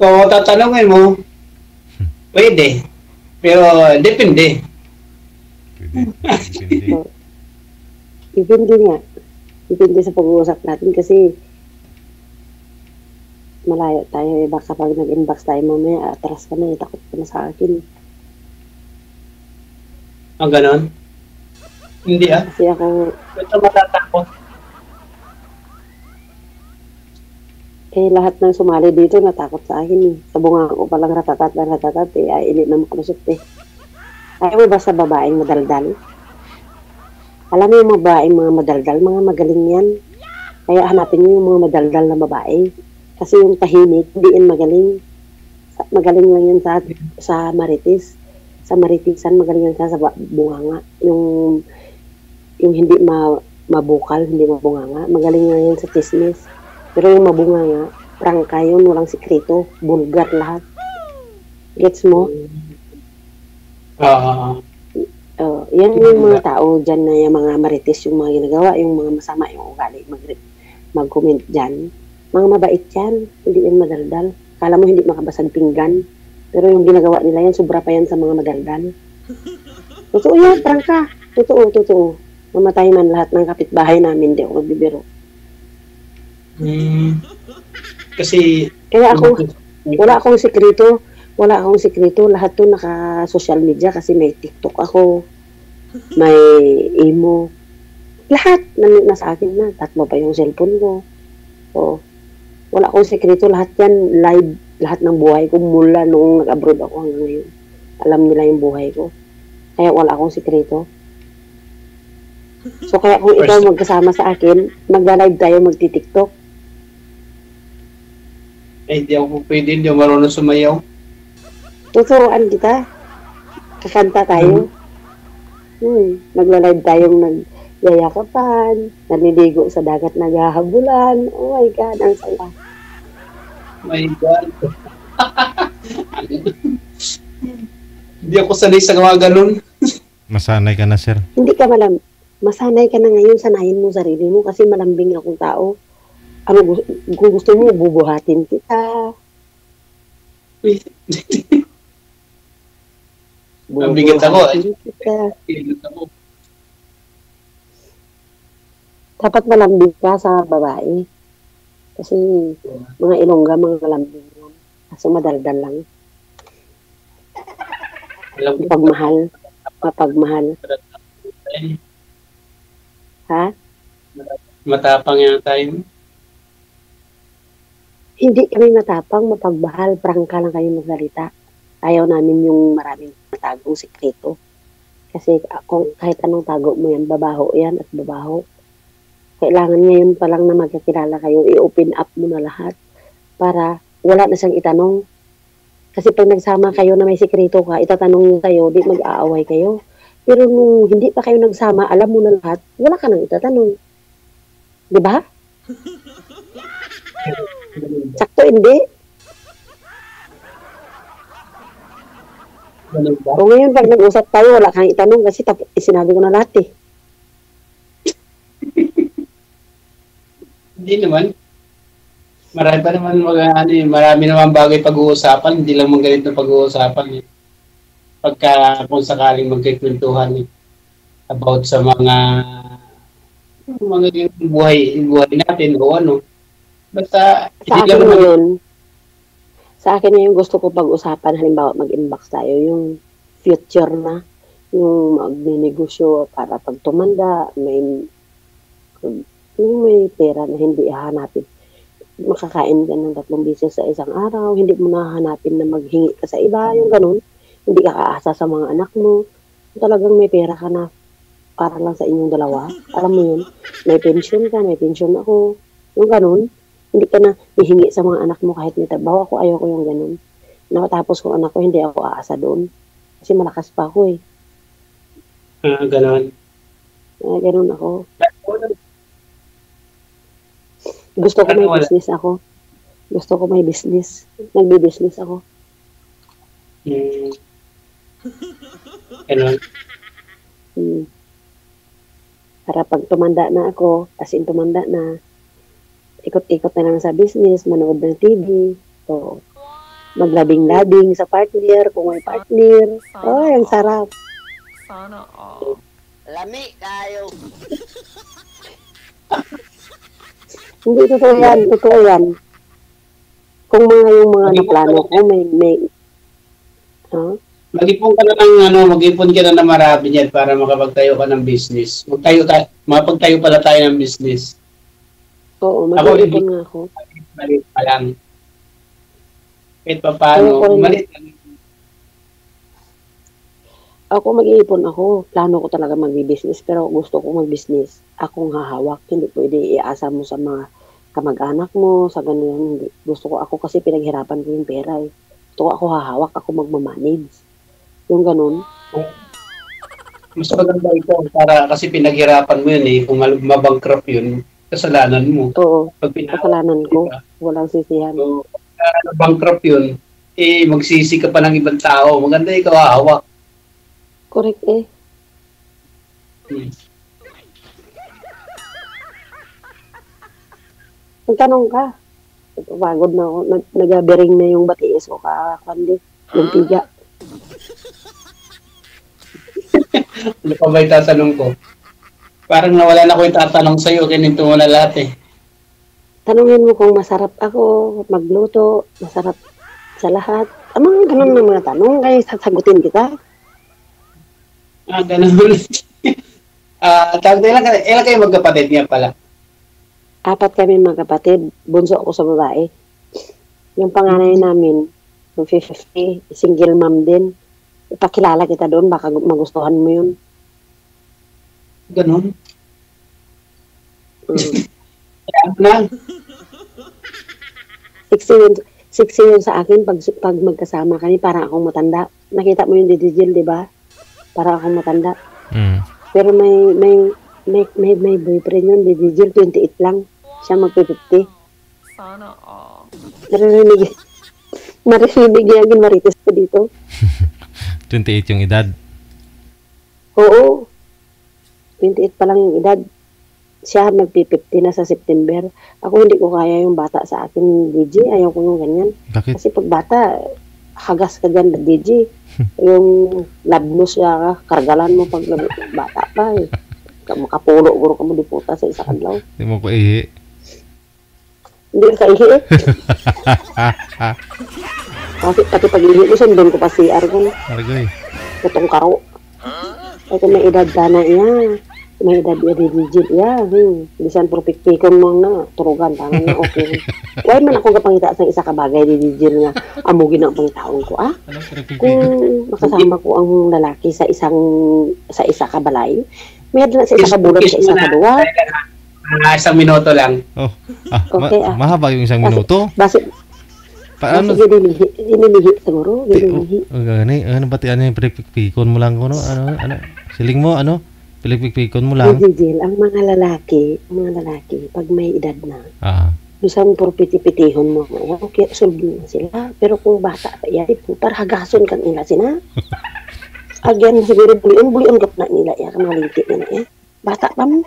Kung tatanungin mo, pwede. Pero, depende. Depende. Depende nga. Depende sa pag-uusap natin kasi malayo tayo. Baka pag nag-inbox tayo mamaya, atras ka na, takot ka na sa akin. Ang ganon? Hindi ah. Kasi ako, Ito matatakot. lahat ng sumali dito natakot sa akin eh. Sa bunga ko palang ratatat ay init na makalusot eh. Ayaw mo ba sa babaeng madaldal? Alam mo yung mga madaldal, mga magaling yan. Kaya hanapin niyo yung mga madaldal na babae. Kasi yung tahimik, hindi yan magaling. Magaling lang yan sa maritis. Sa maritisan, magaling yan sa bunganga. Yung hindi mabukal, hindi mabunganga. Magaling lang yan sa chismis. Pero yung mabunganga, prangka yun, walang sikreto. Bulgar lahat. Gets mo? Yan yung mga tao dyan na yung mga marites, yung mga ginagawa, yung mga masama, yung ugali, mag-comment dyan. Mga mabait yan, hindi yan madaldal. Kala mo hindi makabasag pinggan, pero yung ginagawa nila yan, sobra pa yan sa mga madaldal. Totoo yan, prangka. Totoo. Mamatay man lahat ng kapitbahay namin, di ako magbibiro. Kasi, Kaya wala akong sikreto, lahat to naka-social media kasi may TikTok ako, may imo, lahat nasa akin na, 3 pa yung cellphone ko. So, wala akong sikreto, lahat yan live, lahat ng buhay ko mula nung nag-abroad ako hanggang ngayon. Alam nila yung buhay ko. Kaya wala akong sikreto. So, kaya kung ikaw magkasama sa akin, magla-live tayo, magti-TikTok. hindi ako pwede, hindi ako marunong sumayaw. Tuturuan kita. Kakanta tayo. Magla-live tayong nagyayakapan, naliligo sa dagat naghahabulan. Oh my God, ang saya. My God. Hindi ako sanay sa mga ganun. Masanay ka na, sir. Hindi ka masanay ka na ngayon, sanayin mo sarili mo kasi malambing akong tao. Kung gusto mo, bubuhatin kita. Mabigat ako kita. Mabigat ako. Dapat malambing ka sa babae. Kasi mga Ilongga, mga malambing yan. Kaso madaldal lang. Mapagmahal. Ha? Matapang yan tayo. Hindi kami matapang, mapagmahal. Prangka lang kayo magsalita. Ayaw namin yung maraming matagong sikreto. Kasi kahit anong tago mo yan, babaho yan at babaho. Kailangan ngayon pa lang na magkakilala kayo, i-open up mo na lahat para wala na siyang itanong. Kasi pag nagsama kayo na may sikreto ka, itatanong niyo sa'yo, di mag-aaway kayo. Pero nung hindi pa kayo nagsama, alam mo na lahat, wala ka nang itatanong. Di ba? Sakto, hindi. Ganun ba? O ngayon, pag nag-usap tayo, wala kang itanong kasi sinabi ko na lahat eh. Hindi naman. Marami pa naman marami naman bagay pag-uusapan, hindi lang mga ganito pag-uusapan. Pagka kung sakaling magkikwentuhan about sa mga buhay natin o ano. Basta Sa hindi akin lang ngayon, sa akin ngayon gusto ko pag-usapan, halimbawa mag-inbox tayo, yung future na, yung mag-negosyo para pag tumanda, may pera na hindi hahanapin. Makakain ka ng 3 beses sa isang araw, hindi mo nahanapin na maghingi ka sa iba, yung ganun. Hindi ka kaasa sa mga anak mo. Talagang may pera ka na para lang sa inyong dalawa. Alam mo yun, may pension ka, may pension ako. Yung ganun, hindi ka na hihingi sa mga anak mo kahit may trabaho. Ako, ayoko yung ganun. Nakatapos kong anak ko, hindi ako aasa doon. Kasi malakas pa ako eh. ganun. Ganun ako. Gusto ko may business ako. Gusto ko may business. Nagbi-business ako. Ganun. Para pag tumanda na ako, as in tumanda na, ikot-ikot na lang sa business, manood ng TV, so, maglabing-labing sa partner, kung may partner. Oh, ang sarap. Sana all. Lami kayo. Hindi, totoo yan, totoo yan. Kung yung mga naplano ko, may Mag-ipon ka na mag-ipon ka na marami niyan para makapagtayo ka ng business. Mapagtayo pala tayo ng business. Oo, mag-ipon nga ako. Maliit pa lang. Kahit pa paano, maliit lang. Ako mag-iipon ako. Plano ko talaga mag-business, pero gusto ko mag-business. Akong hahawak. Hindi pwede iasa mo sa mga kamag-anak mo, sa ganun. Hindi. Gusto ko ako kasi pinaghirapan ko yung pera eh. Gusto ko ako hahawak, ako magmamanage. Yung ganun. Mas maganda ito para kasi pinaghirapan mo yun eh. Kung mabankrupt yun, kasalanan mo. Oo, kasalanan ko. Walang sisihan. So, bankrupt yun, magsisi ka pa ng ibang tao. Maganda ikaw hahawak. Correct eh. Magtanong ka. Pagod na ako. Nagabering na yung batiis ko kakandi. Yung tiga. Ano pa ba itatanong ko? Parang nawala na ko itatanong sa'yo. Kininto mo na lahat eh. Tanungin mo kung masarap ako magluto, masarap sa lahat. Mga ganun na mga tanong. Kaya sasagutin kita. Ganun. Ilan kayo magkapatid niya pala? 4 kami magkapatid. Bunso ako sa babae. Yung panganay namin, yung 50, single mom din. Ipakilala kita doon, baka magustuhan mo yun. Ganun? Kaya na. 60 yun sa akin pag magkasama kami, parang akong matanda. Nakita mo yung Didijil, di ba? Para akong matanda. Pero may boyfriend yun, Didijil, 28 lang. Siya mag-50. Sana all. Marinig yung marites ko dito. 28 yung edad. Oo. 28 pa lang yung edad. Siya magpi-50 na sa September. Ako hindi ko kaya yung bata sa akin, DJ. Ayaw ko yung ganyan. Bakit? Kasi pag bata, hagas ka dyan, DJ. Yung labnos siya ka, kargalan mo pag bata pa eh. Makapulo, guro ka mo di puta sa isa kadlaw. Hindi mo ko ihi. Hindi ka ihi eh. Kasi pati pag ihi mo, sundon ko pa CR ko. Argoy. Putong karo. Ay kung may edad ka na iya. May edad iya digit iya. Bisan propiktikon mo na. Turugan, tangan na okay. Why man ako kapangita sa isa ka bagay digit nga amugin ang pangitaon ko ah? Kung makasama ko ang lalaki sa isa ka balay, may na sa isa ka bulot sa isa ka duwa. Isang minuto lang. Oh. Okay, Mahaba yung 1 minuto. Base Paano? Sige, dinilihi siguro. Dinilihi. Gani, ano ba ano yung pilikpikon mo lang ko, no? Ano? Siling mo, ano? Pilikpikon mo lang. Jijil, ang mga lalaki, pag may edad na, isang purpiti-pitihon mo, okay, solve na sila. Pero kung bata pa yan, putar, hagason kan nila sila. Again, siguro, bulion gap na nila, mga linti na eh. Bata pa mo.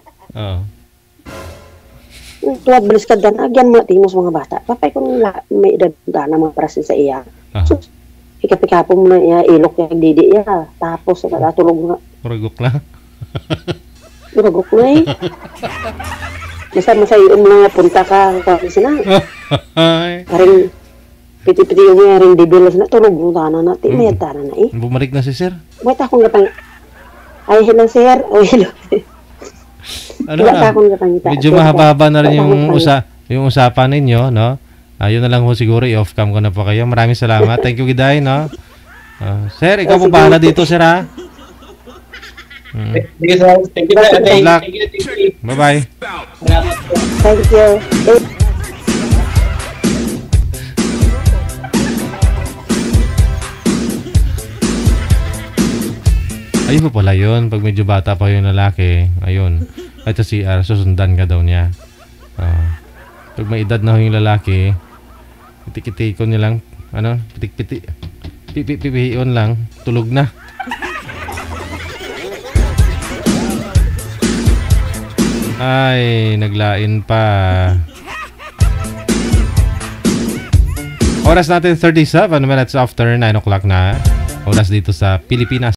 Tuwad balis ka dan, again, matimos mga bata. Papay kung may edad na mga prasin sa iya. So, ikapikapo mo na iya, ilok yung didi iya. Tapos, tulog na. Uragok na? Uragok na eh. Masa-masayon na punta ka kasi na. Aring piti-piti yung aring dibilas na tulog mo na natin. May tara na eh. Bumalik na si sir? Wait akong gatang. Ay, hello sir. Oh, hello. Ano na? Medyo mahaba-haba na rin yung usapan ninyo, no? Yun na lang ho siguro, i-off cam ko na po kayo. Maraming salamat. Thank you, Giday, no? Sir, ikaw po bahala dito, sir, ha? Thank you, sir. Thank you, sir. Good luck. Thank you. Bye-bye. Thank you. Ayun po pala yun. Pag medyo bata pa yung lalaki, ayun. Kahit sa CR, susundan ka daw niya. Pag may edad na yung lalaki, pitik-pitikon niya lang. Ano? Pitik-pitik. Pipipipion lang. Tulog na. Ay, naglain pa. Oras natin 37 minutes after 9 o'clock na. Oras dito sa Pilipinas.